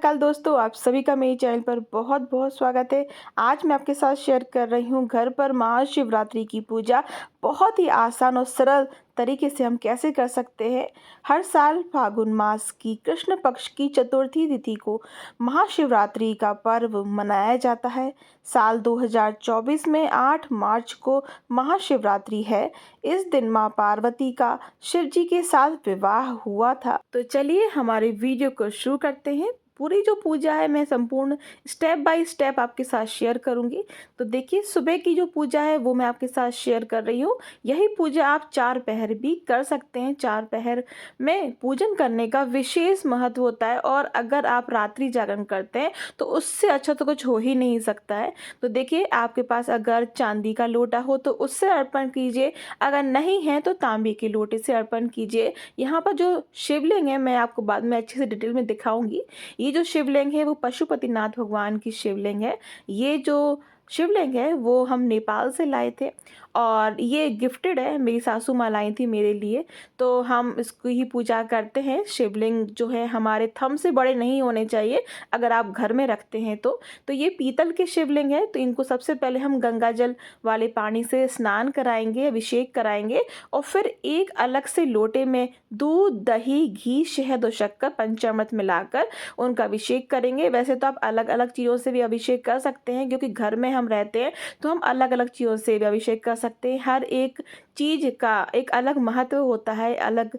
नमस्कार दोस्तों, आप सभी का मेरे चैनल पर बहुत-बहुत स्वागत है। आज मैं आपके साथ शेयर कर रही हूँ घर पर महाशिवरात्रि की पूजा बहुत ही आसान और सरल तरीके से हम कैसे कर सकते हैं। हर साल फाल्गुन मास की कृष्ण पक्ष की चतुर्थी तिथि को महाशिवरात्रि का पर्व मनाया जाता है। साल 2024 में 8 मार्च को महाशिवरात्रि है। इस दिन माँ पार्वती का शिव जी के साथ विवाह हुआ था। तो चलिए हमारे वीडियो को शुरू करते हैं। पूरी जो पूजा है मैं संपूर्ण स्टेप बाय स्टेप आपके साथ शेयर करूंगी। तो देखिए, सुबह की जो पूजा है वो मैं आपके साथ शेयर कर रही हूँ। यही पूजा आप 4 पहर भी कर सकते हैं। 4 पहर में पूजन करने का विशेष महत्व होता है, और अगर आप रात्रि जागरण करते हैं तो उससे अच्छा तो कुछ हो ही नहीं सकता है। तो देखिए, आपके पास अगर चांदी का लोटा हो तो उससे अर्पण कीजिए, अगर नहीं है तो तांबे के लोटे से अर्पण कीजिए। यहाँ पर जो शिवलिंग है मैं आपको बाद में अच्छे से डिटेल में दिखाऊंगी। ये जो शिवलिंग है वो पशुपतिनाथ भगवान की शिवलिंग है। ये जो शिवलिंग है वो हम नेपाल से लाए थे, और ये गिफ्टेड है, मेरी सासू माँ लाई थी मेरे लिए। तो हम इसको ही पूजा करते हैं। शिवलिंग जो है हमारे थंब से बड़े नहीं होने चाहिए अगर आप घर में रखते हैं तो ये पीतल के शिवलिंग है। तो इनको सबसे पहले हम गंगा जल वाले पानी से स्नान कराएंगे, अभिषेक कराएंगे, और फिर एक अलग से लोटे में दूध, दही, घी, शहद और शक्कर पंचामृत मिलाकर उनका अभिषेक करेंगे। वैसे तो आप अलग अलग चीज़ों से भी अभिषेक कर सकते हैं, क्योंकि घर में हम रहते हैं तो हम अलग अलग चीज़ों से भी अभिषेक कर सकते हैं। हर एक चीज़ का एक अलग महत्व होता है, अलग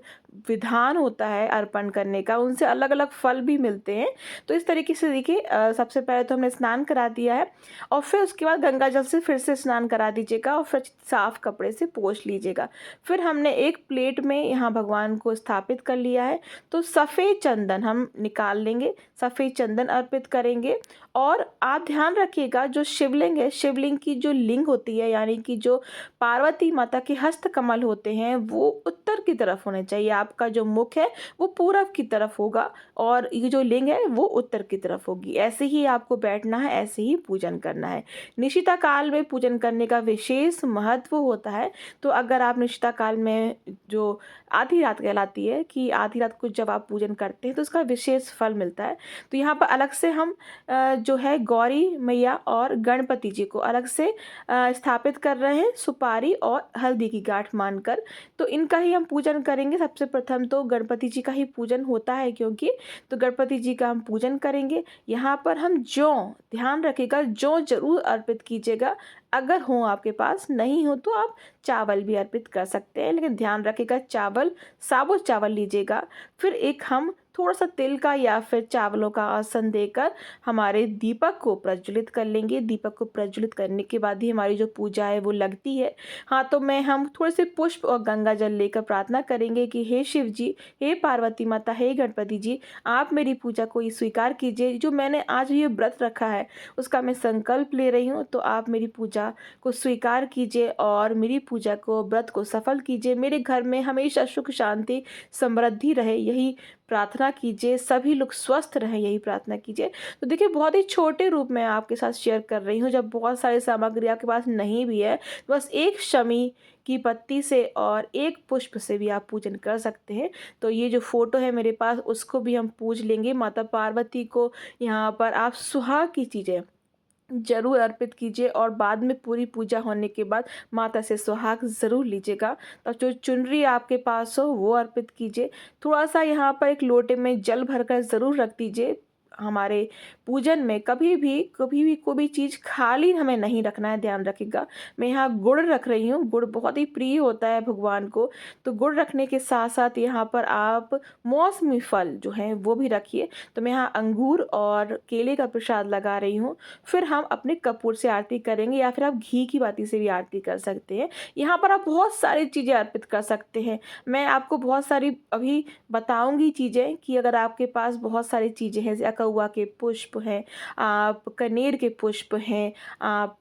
विधान होता है अर्पण करने का, उनसे अलग अलग फल भी मिलते हैं। तो इस तरीके से देखिए, सबसे पहले तो हमने स्नान करा दिया है, और फिर उसके बाद गंगा जल से फिर से स्नान करा दीजिएगा, और फिर साफ कपड़े से पोंछ लीजिएगा। फिर हमने एक प्लेट में यहाँ भगवान को स्थापित कर लिया है। तो सफ़ेद चंदन हम निकाल लेंगे, सफ़ेद चंदन अर्पित करेंगे। और आप ध्यान रखिएगा, जो शिवलिंग है, शिवलिंग की जो लिंग होती है, यानी कि जो पार्वती माता के हस्त कमल होते हैं, वो उत्तर की तरफ होने चाहिए। आपका जो मुख है वो पूरब की तरफ होगा, और ये जो लिंग है वो उत्तर की तरफ होगी। ऐसे ही आपको बैठना है, ऐसे ही पूजन करना है। निशिता काल में पूजन करने का विशेष महत्व होता है। तो अगर आप निशिता काल में, जो आधी रात कहलाती है, कि आधी रात को जब आप पूजन करते हैं तो उसका विशेष फल मिलता है। तो यहाँ पर अलग से हम जो है गौरी मैया और गणपति जी को अलग से स्थापित कर रहे हैं, सुपारी और हल्दी की गांठ मानकर। तो इनका ही हम पूजन करेंगे। सबसे प्रथम तो गणपति जी का ही पूजन होता है, क्योंकि तो गणपति जी का हम पूजन करेंगे। यहाँ पर हम जौ, ध्यान रखिएगा, जौ जरूर अर्पित कीजिएगा। अगर हो आपके पास, नहीं हो तो आप चावल भी अर्पित कर सकते हैं, लेकिन ध्यान रखिएगा चावल, साबुत चावल लीजिएगा। फिर एक हम थोड़ा सा तिल का या फिर चावलों का आसन देकर हमारे दीपक को प्रज्वलित कर लेंगे। दीपक को प्रज्वलित करने के बाद ही हमारी जो पूजा है वो लगती है। हाथों में हम थोड़े से पुष्प और गंगा जल लेकर प्रार्थना करेंगे कि हे शिव जी, हे पार्वती माता, हे गणपति जी, आप मेरी पूजा को स्वीकार कीजिए। जो मैंने आज ये व्रत रखा है उसका मैं संकल्प ले रही हूँ, तो आप मेरी पूजा को स्वीकार कीजिए और मेरी पूजा को, व्रत को सफल कीजिए। मेरे घर में हमेशा सुख शांति समृद्धि रहे, यही प्रार्थना कीजिए। सभी लोग स्वस्थ रहें, यही प्रार्थना कीजिए। तो देखिए, बहुत ही छोटे रूप में आपके साथ शेयर कर रही हूँ। जब बहुत सारी सामग्री आपके पास नहीं भी है, तो बस एक शमी की पत्ती से और एक पुष्प से भी आप पूजन कर सकते हैं। तो ये जो फोटो है मेरे पास, उसको भी हम पूज लेंगे। माता पार्वती को यहाँ पर आप सुहाग की चीज़ें जरूर अर्पित कीजिए, और बाद में पूरी पूजा होने के बाद माता से सुहाग ज़रूर लीजिएगा। तो जो चुनरी आपके पास हो वो अर्पित कीजिए। थोड़ा सा यहाँ पर एक लोटे में जल भरकर ज़रूर रख दीजिए। हमारे पूजन में कभी भी कोई भी चीज़ खाली हमें नहीं रखना है, ध्यान रखिएगा। मैं यहाँ गुड़ रख रही हूँ। गुड़ बहुत ही प्रिय होता है भगवान को, तो गुड़ रखने के साथ साथ यहाँ पर आप मौसमी फल जो हैं वो भी रखिए। तो मैं यहाँ अंगूर और केले का प्रसाद लगा रही हूँ। फिर हम अपने कपूर से आरती करेंगे, या फिर आप घी की बाती से भी आरती कर सकते हैं। यहाँ पर आप बहुत सारी चीज़ें अर्पित कर सकते हैं। मैं आपको बहुत सारी अभी बताऊंगी चीज़ें, कि अगर आपके पास बहुत सारी चीज़ें हैं, जैसे अकउआ के पुष्प हैं, आप कनेर के पुष्प हैं, आप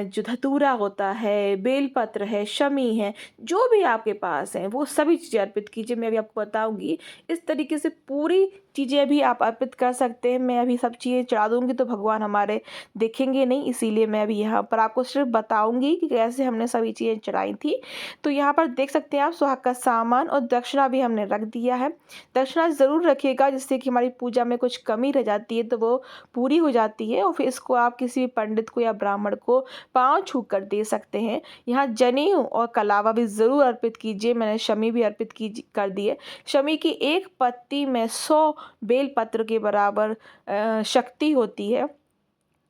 जो धतूरा होता है, बेलपत्र है, शमी है, जो भी आपके पास हैं वो सभी चीज़ें अर्पित कीजिए। मैं अभी आपको बताऊंगी। इस तरीके से पूरी चीज़ें भी आप अर्पित कर सकते हैं। मैं अभी सब चीज़ें चढ़ा दूंगी तो भगवान हमारे देखेंगे नहीं, इसीलिए मैं अभी यहाँ पर आपको सिर्फ बताऊंगी कि कैसे हमने सभी चीज़ें चढ़ाई थी। तो यहाँ पर देख सकते हैं आप, सुहाग का सामान और दक्षिणा भी हमने रख दिया है। दक्षिणा ज़रूर रखिएगा, जिससे कि हमारी पूजा में कुछ कुछ कमी रह जाती है तो वो पूरी हो जाती है और फिर इसको आप किसी भी पंडित को या ब्राह्मण को पाँव छू कर दे सकते हैं। यहाँ जनेऊ और कलावा भी ज़रूर अर्पित कीजिए। मैंने शमी भी अर्पित कर दी है। शमी की एक पत्ती में 100 बेल पत्र के बराबर शक्ति होती है।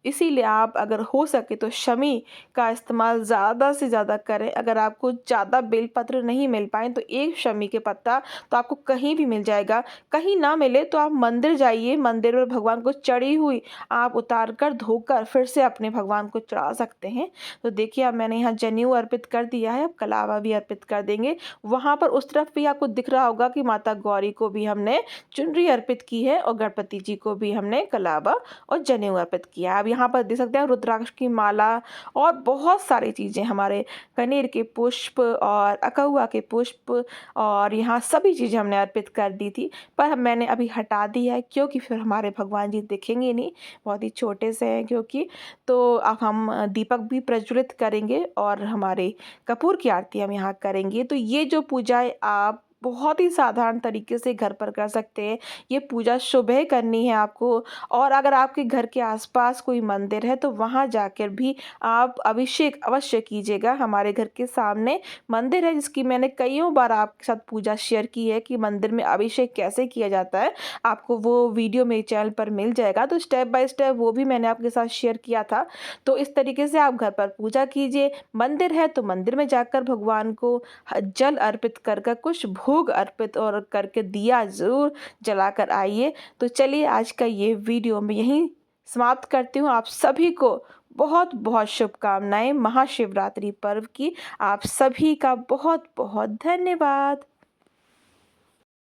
इसीलिए आप अगर हो सके तो शमी का इस्तेमाल ज़्यादा से ज़्यादा करें। अगर आपको ज़्यादा बेलपत्र नहीं मिल पाएँ तो एक शमी के पत्ता तो आपको कहीं भी मिल जाएगा। कहीं ना मिले तो आप मंदिर जाइए, मंदिर में भगवान को चढ़ी हुई आप उतार कर धोकर फिर से अपने भगवान को चढ़ा सकते हैं। तो देखिए अब मैंने यहाँ जनेऊ अर्पित कर दिया है, अब कलावा भी अर्पित कर देंगे। वहाँ पर उस तरफ भी आपको दिख रहा होगा कि माता गौरी को भी हमने चुनरी अर्पित की है और गणपति जी को भी हमने कलावा और जनेऊ अर्पित किया है। अब यहाँ पर देख सकते हैं रुद्राक्ष की माला और बहुत सारी चीज़ें, हमारे कनेर के पुष्प और अकहुआ के पुष्प और यहाँ सभी चीज़ें हमने अर्पित कर दी थी, पर मैंने अभी हटा दी है क्योंकि फिर हमारे भगवान जी दिखेंगे नहीं, बहुत ही छोटे से हैं क्योंकि। तो अब हम दीपक भी प्रज्वलित करेंगे और हमारे कपूर की आरती हम यहाँ करेंगे। तो ये जो पूजा है आप बहुत ही साधारण तरीके से घर पर कर सकते हैं। ये पूजा सुबह करनी है आपको, और अगर आपके घर के आसपास कोई मंदिर है तो वहाँ जाकर भी आप अभिषेक अवश्य कीजिएगा। हमारे घर के सामने मंदिर है जिसकी मैंने कईयों बार आपके साथ पूजा शेयर की है कि मंदिर में अभिषेक कैसे किया जाता है। आपको वो वीडियो मेरे चैनल पर मिल जाएगा, तो स्टेप बाय स्टेप वो भी मैंने आपके साथ शेयर किया था। तो इस तरीके से आप घर पर पूजा कीजिए। मंदिर है तो मंदिर में जाकर भगवान को जल अर्पित कर कुछ भोग अर्पित और करके दिया ज़रूर जलाकर आइए। तो चलिए आज का ये वीडियो मैं यहीं समाप्त करती हूँ। आप सभी को बहुत बहुत शुभकामनाएं महाशिवरात्रि पर्व की। आप सभी का बहुत बहुत धन्यवाद।